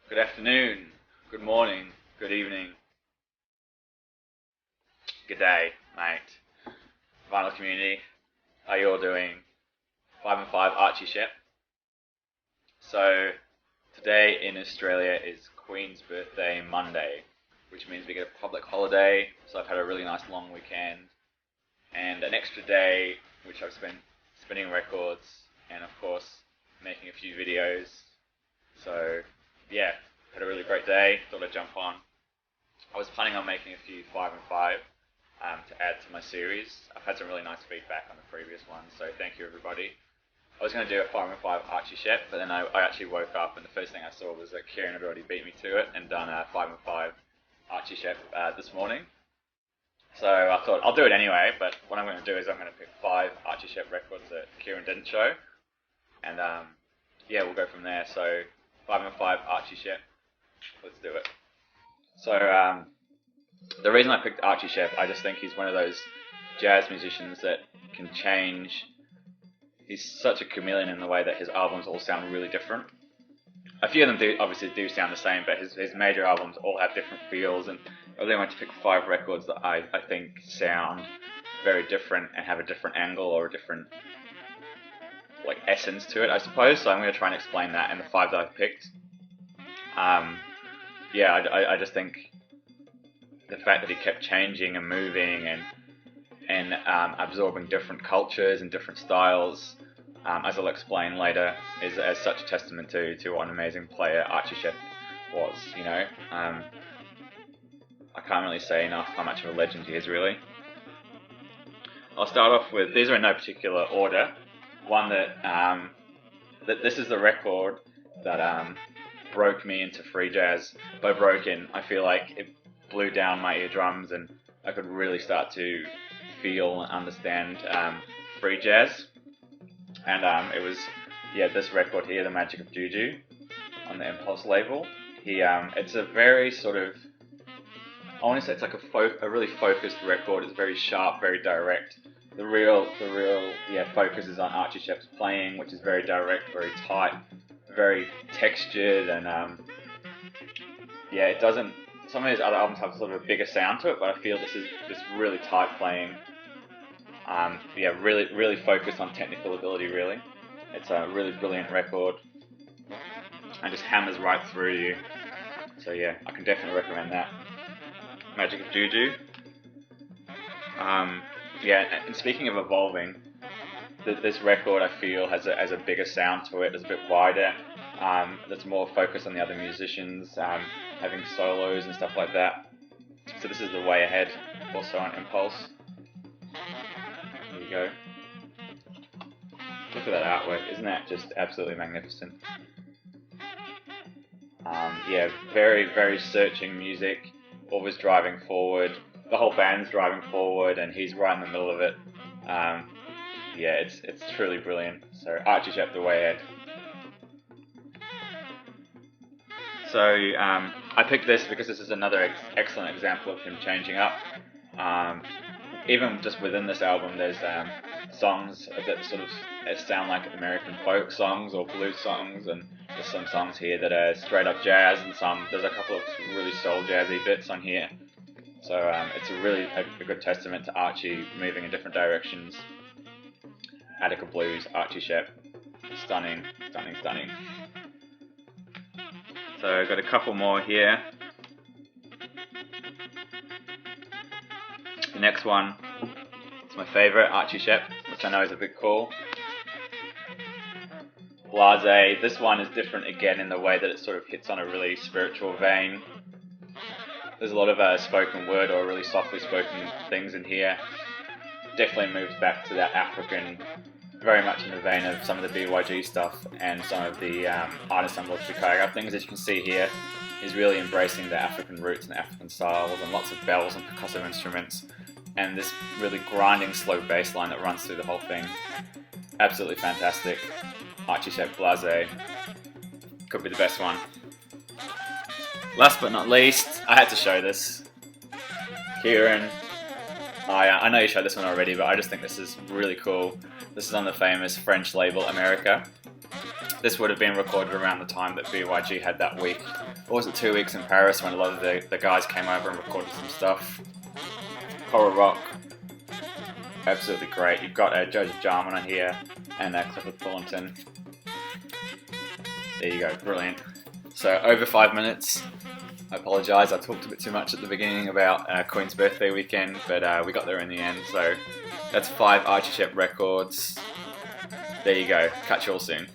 Good afternoon, good morning, good evening, good day, mate. Vinyl community, how you all doing? 5 and 5 Archie Shepp. So, today in Australia is Queen's birthday Monday, which means we get a public holiday, so I've had a really nice long weekend, and an extra day, which I've spent spinning records, and of course, making a few videos. So, yeah, had a really great day, thought I'd jump on. I was planning on making a few 5 and 5 to add to my series. I've had some really nice feedback on the previous one, so thank you everybody. I was going to do a 5 and 5 Archie Shepp, but then I actually woke up and the first thing I saw was that Kieran had already beat me to it and done a 5 and 5 Archie Shepp this morning. So I thought I'll do it anyway, but what I'm going to do is I'm going to pick 5 Archie Shepp records that Kieran didn't show, and yeah, we'll go from there. So 5 and 5 Archie Shepp. Let's do it. So the reason I picked Archie Shepp, I just think he's one of those jazz musicians that can change. He's such a chameleon in the way that his albums all sound really different. A few of them obviously do sound the same, but his major albums all have different feels, and I really wanted to pick 5 records that I think sound very different and have a different angle or a different essence to it, I suppose. So I'm going to try and explain that in the 5 that I've picked. Yeah, I just think the fact that he kept changing and moving and absorbing different cultures and different styles, as I'll explain later, is as such a testament to what an amazing player Archie Shepp was. You know, I can't really say enough how much of a legend he is, really. I'll start off with, these are in no particular order. One that this is the record that broke me into free jazz. By broken, I feel like it blew down my eardrums and I could really start to feel and understand free jazz. And it was, this record here, The Magic of Juju, on the Impulse label. It's a very sort of, I want to say it's like a really focused record. It's very sharp, very direct. The real focus is on Archie Shepp's playing, which is very direct, very tight, very textured, and it doesn't. Some of his other albums have sort of a bigger sound to it, but I feel this is just really tight playing. Really focused on technical ability. Really, it's a really brilliant record, and just hammers right through you. So yeah, I can definitely recommend that. Magic of Juju. And speaking of evolving, this record I feel has a bigger sound to it. It's a bit wider. There's more focus on the other musicians having solos and stuff like that. So this is the Way Ahead, also on Impulse. There you go. Look at that artwork, isn't that just absolutely magnificent? Very, very searching music, always driving forward. The whole band's driving forward and he's right in the middle of it. It's truly brilliant. So Archie Shepp, The Way Ahead. So I picked this because this is another excellent example of him changing up. Even just within this album, there's songs that sort of sound like American folk songs or blues songs, and there's some songs here that are straight up jazz, and there's a couple of really soul jazzy bits on here. So it's a good testament to Archie moving in different directions. Attica Blues, Archie Shepp, stunning, stunning, stunning. So I've got a couple more here. The next one, it's my favourite, Archie Shepp, which I know is a bit cool. Blase. This one is different again in the way that it sort of hits on a really spiritual vein. There's a lot of spoken word or really softly spoken things in here. Definitely moves back to that African, very much in the vein of some of the BYG stuff and some of the Art Ensemble of Chicago things. As you can see here, he's really embracing the African roots and African styles and lots of bells and percussive instruments and this really grinding slow bass line that runs through the whole thing. Absolutely fantastic. Archie Shepp Blase. Could be the best one. Last but not least, I had to show this. Kieran. I know you showed this one already, but I just think this is really cool. This is on the famous French label America. This would have been recorded around the time that BYG had that week. Or was it 2 weeks in Paris when a lot of the guys came over and recorded some stuff. Coral Rock, absolutely great. You've got Joseph Jarman on here and Clifford Thornton. There you go, brilliant. So over 5 minutes. I apologise, I talked a bit too much at the beginning about Queen's birthday weekend, but we got there in the end. So that's 5 Archie Shepp records. There you go, catch you all soon.